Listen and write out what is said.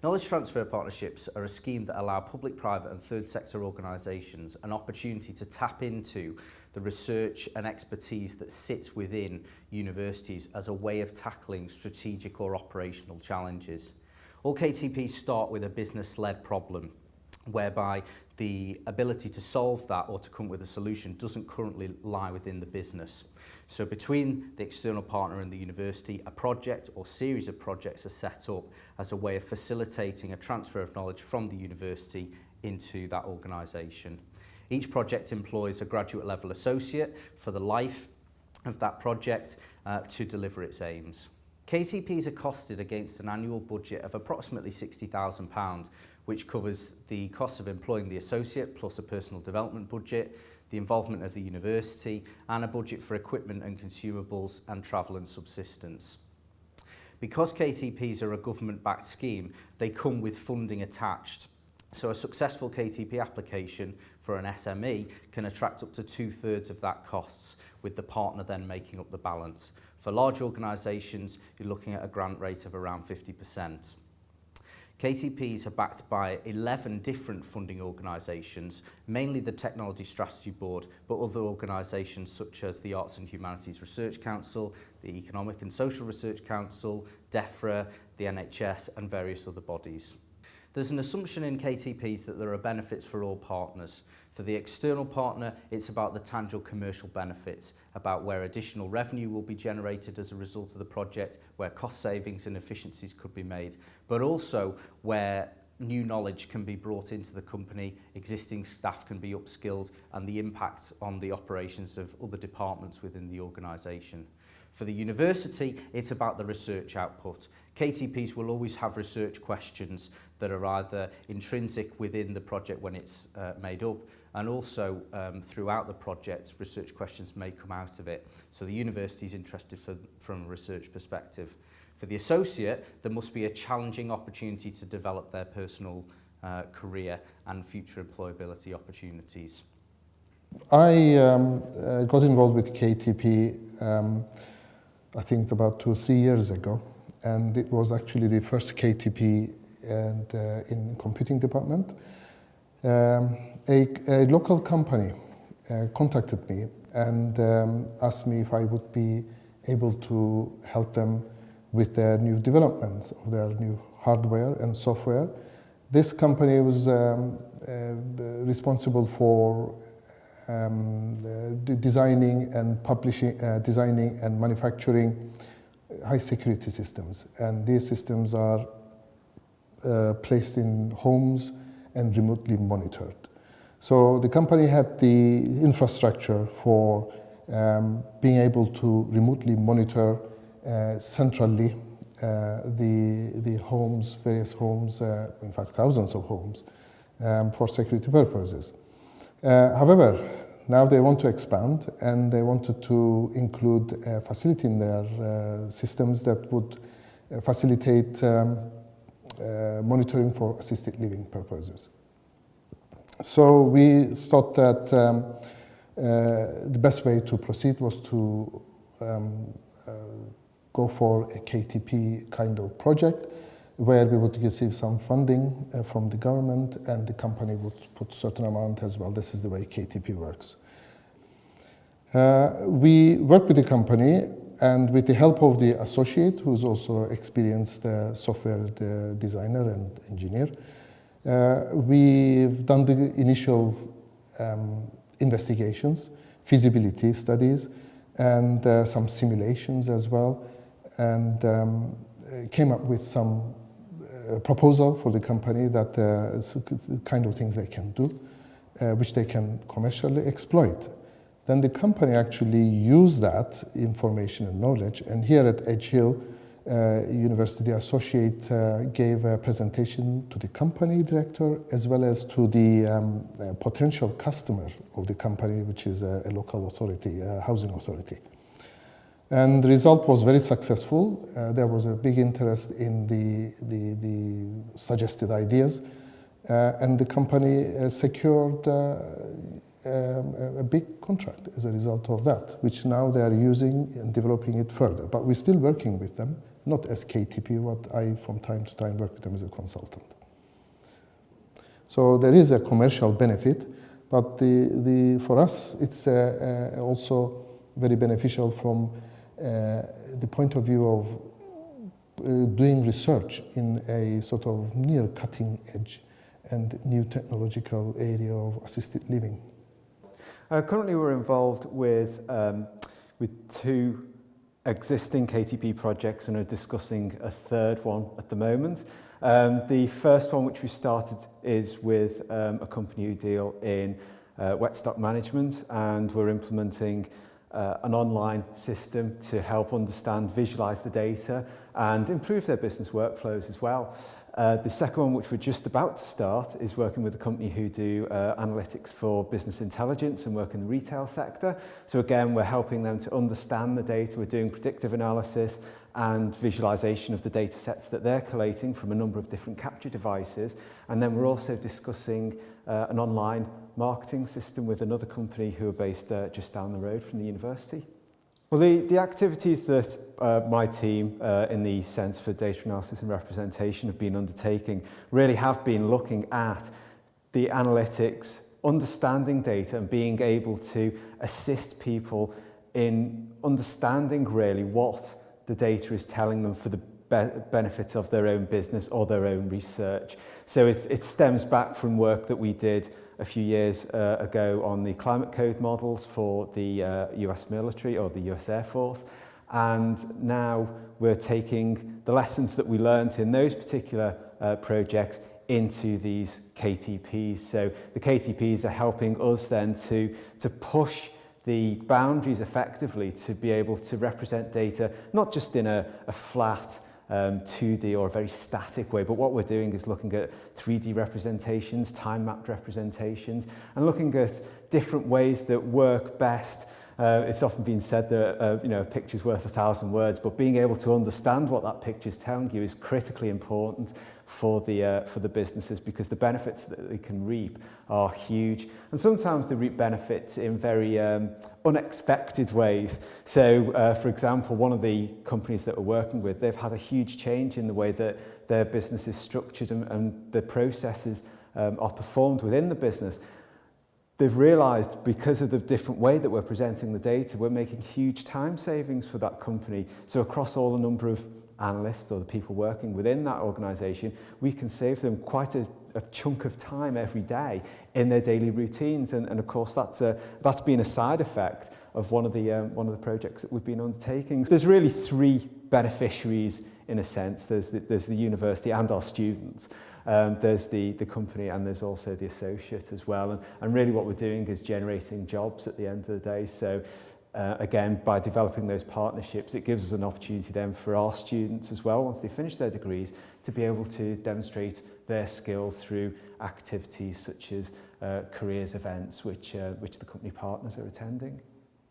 Knowledge transfer partnerships are a scheme that allow public, private and third sector organisations an opportunity to tap into the research and expertise that sits within universities as a way of tackling strategic or operational challenges. All KTPs start with a business-led problem, whereby the ability to solve that or to come with a solution doesn't currently lie within the business. So between the external partner and the university, a project or series of projects are set up as a way of facilitating a transfer of knowledge from the university into that organisation. Each project employs a graduate level associate for the life of that project to deliver its aims. KTPs are costed against an annual budget of approximately £60,000, which covers the cost of employing the associate plus a personal development budget, the involvement of the university and a budget for equipment and consumables and travel and subsistence. Because KTPs are a government-backed scheme, they come with funding attached. So a successful KTP application for an SME can attract up to 2/3 of that costs, with the partner then making up the balance. For large organisations, you're looking at a grant rate of around 50%. KTPs are backed by 11 different funding organisations, mainly the Technology Strategy Board, but other organisations such as the Arts and Humanities Research Council, the Economic and Social Research Council, DEFRA, the NHS and various other bodies. There's an assumption in KTPs that there are benefits for all partners. For the external partner, it's about the tangible commercial benefits, about where additional revenue will be generated as a result of the project, where cost savings and efficiencies could be made, but also where new knowledge can be brought into the company, existing staff can be upskilled, and the impact on the operations of other departments within the organisation. For the university, it's about the research output. KTPs will always have research questions that are either intrinsic within the project when it's made up, and also throughout the project, research questions may come out of it. So the university is interested from a research perspective. For the associate, there must be a challenging opportunity to develop their personal career and future employability opportunities. I got involved with KTP I think about 2-3 years ago, and it was actually the first KTP in computing department. A local company contacted me and asked me if I would be able to help them with their new developments of their new hardware and software. This company was responsible for designing and publishing, designing and manufacturing high security systems, and these systems are placed in homes and remotely monitored. So the company had the infrastructure for being able to remotely monitor centrally the homes, various homes, in fact thousands of homes, for security purposes. However, now they want to expand and they wanted to include a facility in their systems that would facilitate monitoring for assisted living purposes. So we thought that the best way to proceed was to go for a KTP kind of project where we would receive some funding from the government and the company would put a certain amount as well. This is the way KTP works. We work with the company, and with the help of the associate, who's also experienced software designer and engineer, we've done the initial investigations, feasibility studies, and some simulations as well, and came up with some proposal for the company that the kind of things they can do, which they can commercially exploit. Then the company actually used that information and knowledge, and here at Edge Hill University Associate gave a presentation to the company director as well as to the potential customer of the company, which is a local authority, a housing authority. And the result was very successful. There was a big interest in the suggested ideas, and the company secured a big contract as a result of that, which now they are using and developing it further. But we're still working with them not as KTP, but I from time to time work with them as a consultant. So there is a commercial benefit, but for us it's also very beneficial from the point of view of doing research in a sort of near cutting edge and new technological area of assisted living. Currently we're involved with 2 existing KTP projects and are discussing a third one at the moment. The first one which we started is with a company who deal in wet stock management, and we're implementing an online system to help understand, visualize the data and improve their business workflows as well. The second one, which we're just about to start, is working with a company who do analytics for business intelligence and work in the retail sector. So again, we're helping them to understand the data. We're doing predictive analysis and visualization of the data sets that they're collating from a number of different capture devices. And then we're also discussing an online marketing system with another company who are based just down the road from the university. Well, the activities that my team in the Centre for Data Analysis and Representation have been undertaking really have been looking at the analytics, understanding data and being able to assist people in understanding really what the data is telling them for the benefit of their own business or their own research. So it stems back from work that we did a few years ago on the climate code models for the US military or the US Air Force. And now we're taking the lessons that we learned in those particular projects into these KTPs. So the KTPs are helping us then to push the boundaries effectively to be able to represent data, not just in a flat 2D or a very static way, but what we're doing is looking at 3D representations, time-mapped representations, and looking at different ways that work best. It's often been said that a picture's worth 1,000 words, but being able to understand what that picture's telling you is critically important for the businesses, because the benefits that they can reap are huge, and sometimes they reap benefits in very unexpected ways. So, for example, one of the companies that we're working with, they've had a huge change in the way that their business is structured and the processes are performed within the business. They've realised, because of the different way that we're presenting the data, we're making huge time savings for that company. So across all a number of analysts or the people working within that organisation, we can save them quite a chunk of time every day in their daily routines. And of course, that's been a side effect of one of the projects that we've been undertaking. There's really 3 beneficiaries in a sense. There's the university and our students. There's the company, and there's also the associate as well. And really what we're doing is generating jobs at the end of the day. So again, by developing those partnerships, it gives us an opportunity then for our students as well, once they finish their degrees, to be able to demonstrate their skills through activities such as careers events, which the company partners are attending.